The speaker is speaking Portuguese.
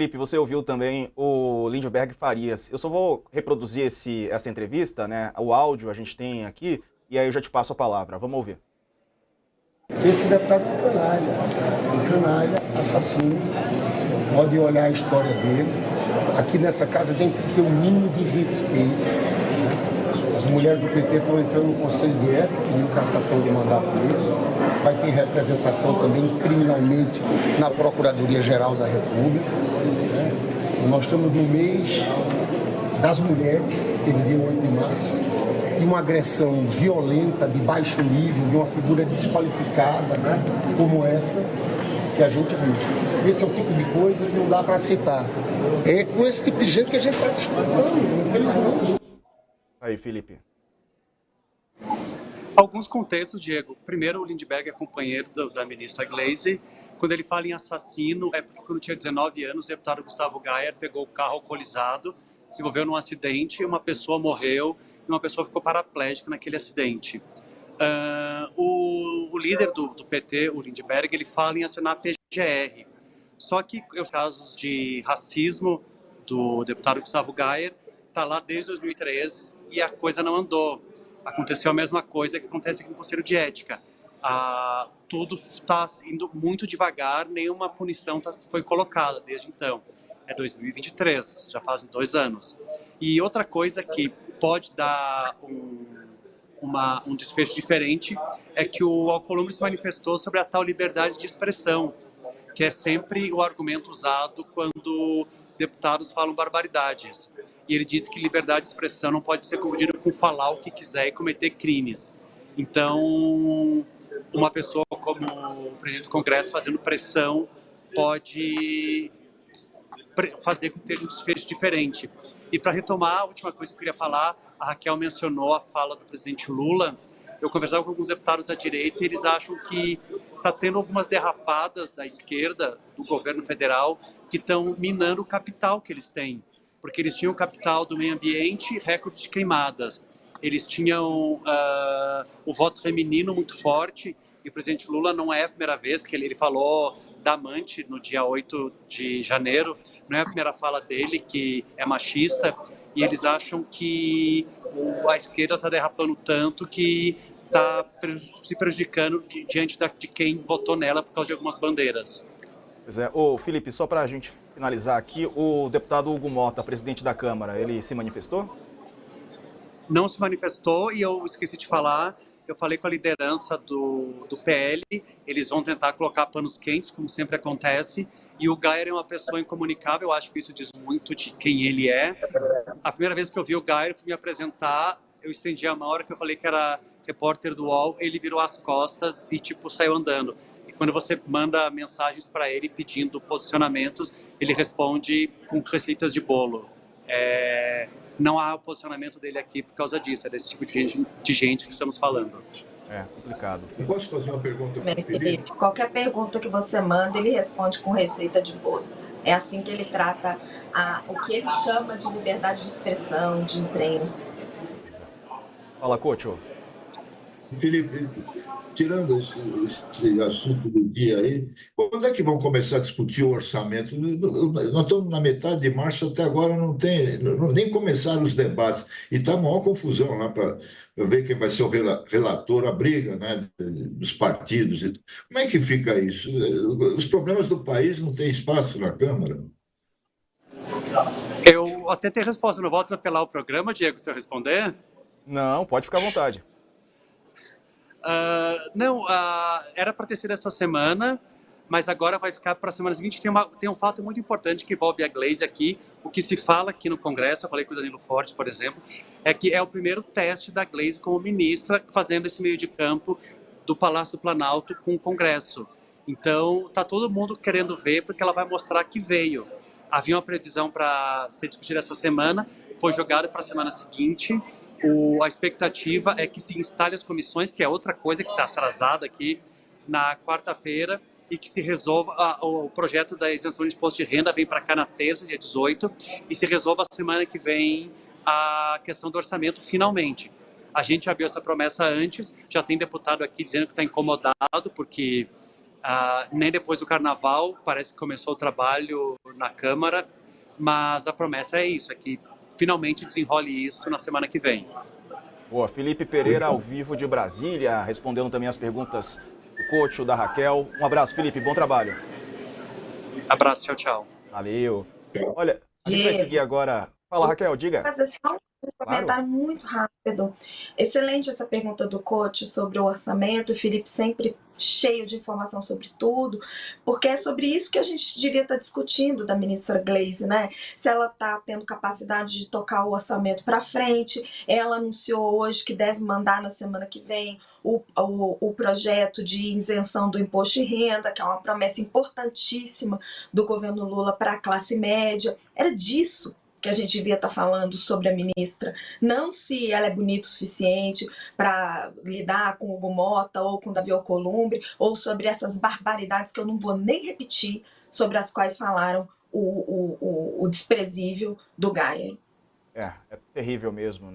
Felipe, você ouviu também o Lindbergh Farias. Eu só vou reproduzir essa entrevista, né? O áudio a gente tem aqui, e aí eu já te passo a palavra. Vamos ouvir. Esse deputado é um canalha, assassino. Pode olhar a história dele. Aqui nessa casa a gente tem que ter um mínimo de respeito. As mulheres do PT estão entrando no Conselho de Ética, pedindo cassação de mandato deles. Vai ter representação também criminalmente na Procuradoria-Geral da República. Nós estamos no mês das mulheres, teve dia 8 de março, e uma agressão violenta, de baixo nível, de uma figura desqualificada, né, como essa que a gente viu. Esse é o tipo de coisa que não dá para aceitar. É com esse tipo de gente que a gente está disputando, infelizmente. Aí, Felipe. Alguns contextos, Diego. Primeiro, o Lindbergh é companheiro da ministra Gleisi. Quando ele fala em assassino, é porque quando tinha 19 anos, o deputado Gustavo Gayer pegou o carro alcoolizado, se envolveu num acidente, uma pessoa morreu e uma pessoa ficou paraplégica naquele acidente. O líder do PT, o Lindbergh, ele fala em acionar a PGR. Só que os casos de racismo do deputado Gustavo Gayer está lá desde 2013 e a coisa não andou. Aconteceu a mesma coisa que acontece aqui no Conselho de Ética. Tudo está indo muito devagar, nenhuma punição foi colocada desde então. É 2023, já fazem 2 anos. E outra coisa que pode dar um desfecho diferente é que o Alcolumbre se manifestou sobre a tal liberdade de expressão, que é sempre o argumento usado quando deputados falam barbaridades. E ele disse que liberdade de expressão não pode ser confundida com falar o que quiser e cometer crimes. Então, uma pessoa como o presidente do Congresso fazendo pressão pode fazer com que tenha um desfecho diferente. E para retomar, a última coisa que eu queria falar, a Raquel mencionou a fala do presidente Lula. Eu conversava com alguns deputados da direita e eles acham que está tendo algumas derrapadas da esquerda, do governo federal, que estão minando o capital que eles têm. Porque eles tinham capital do meio ambiente, recorde de queimadas. Eles tinham o voto feminino muito forte, e o presidente Lula não é a primeira vez que ele falou da amante no dia 8 de janeiro, não é a primeira fala dele que é machista, e eles acham que a esquerda está derrapando tanto que está se prejudicando diante de quem votou nela por causa de algumas bandeiras. Pois é. Ô, Felipe, só para a gente finalizar aqui, o deputado Hugo Mota, presidente da Câmara, ele se manifestou? Não se manifestou e eu esqueci de falar, eu falei com a liderança do PL, eles vão tentar colocar panos quentes, como sempre acontece, e o Gayer é uma pessoa incomunicável, eu acho que isso diz muito de quem ele é. A primeira vez que eu vi o Gayer, fui me apresentar, eu estendi a mão, a hora que eu falei que era repórter do UOL, ele virou as costas e saiu andando. E quando você manda mensagens para ele pedindo posicionamentos, ele responde com receitas de bolo. Não há o posicionamento dele aqui por causa disso, é desse tipo de gente que estamos falando. É complicado. Eu posso fazer uma pergunta para o Felipe? Qualquer pergunta que você manda, ele responde com receita de bolo. É assim que ele trata o que ele chama de liberdade de expressão, de imprensa. Fala, Couto. Felipe, tirando esse assunto do dia aí, quando é que vão começar a discutir o orçamento? Nós estamos na metade de março, até agora nem começaram os debates. E está a maior confusão lá para ver quem vai ser o relator, a briga, né, dos partidos. Como é que fica isso? Os problemas do país não têm espaço na Câmara? Eu até tenho resposta, não vou atropelar o programa, Diego, se eu responder? Não, pode ficar à vontade. Era para ter sido essa semana, mas agora vai ficar para a semana seguinte. Tem um fato muito importante que envolve a Gleisi aqui. O que se fala aqui no Congresso, eu falei com o Danilo Forte, por exemplo, é que é o primeiro teste da Gleisi como ministra, fazendo esse meio de campo do Palácio do Planalto com o Congresso. Então, está todo mundo querendo ver, porque ela vai mostrar que veio. Havia uma previsão para ser discutida essa semana, foi jogada para a semana seguinte. A expectativa é que se instale as comissões, que é outra coisa que está atrasada aqui, na quarta-feira, e que se resolva o projeto da isenção de imposto de renda, vem para cá na terça, dia 18, e se resolva a semana que vem a questão do orçamento, finalmente. A gente já viu essa promessa antes, já tem deputado aqui dizendo que está incomodado, porque nem depois do Carnaval, parece que começou o trabalho na Câmara, mas a promessa é isso, é que finalmente desenrole isso na semana que vem. Boa, Felipe Pereira, ao vivo de Brasília, respondendo também as perguntas do Coach, da Raquel. Um abraço, Felipe, bom trabalho. Abraço, tchau, tchau. Valeu. Olha, a gente vai seguir agora. Fala, Raquel, diga. Fazer só um comentário muito rápido. Excelente essa pergunta do Coach sobre o orçamento. O Felipe sempre cheio de informação sobre tudo, porque é sobre isso que a gente devia estar discutindo da ministra Gleisi, né? Se ela está tendo capacidade de tocar o orçamento para frente. Ela anunciou hoje que deve mandar na semana que vem o projeto de isenção do imposto de renda, que é uma promessa importantíssima do governo Lula para a classe média. Era disso que a gente devia estar falando sobre a ministra, não se ela é bonita o suficiente para lidar com o Hugo Mota ou com Davi Alcolumbre, ou sobre essas barbaridades que eu não vou nem repetir, sobre as quais falaram o desprezível do Gayer. É terrível mesmo.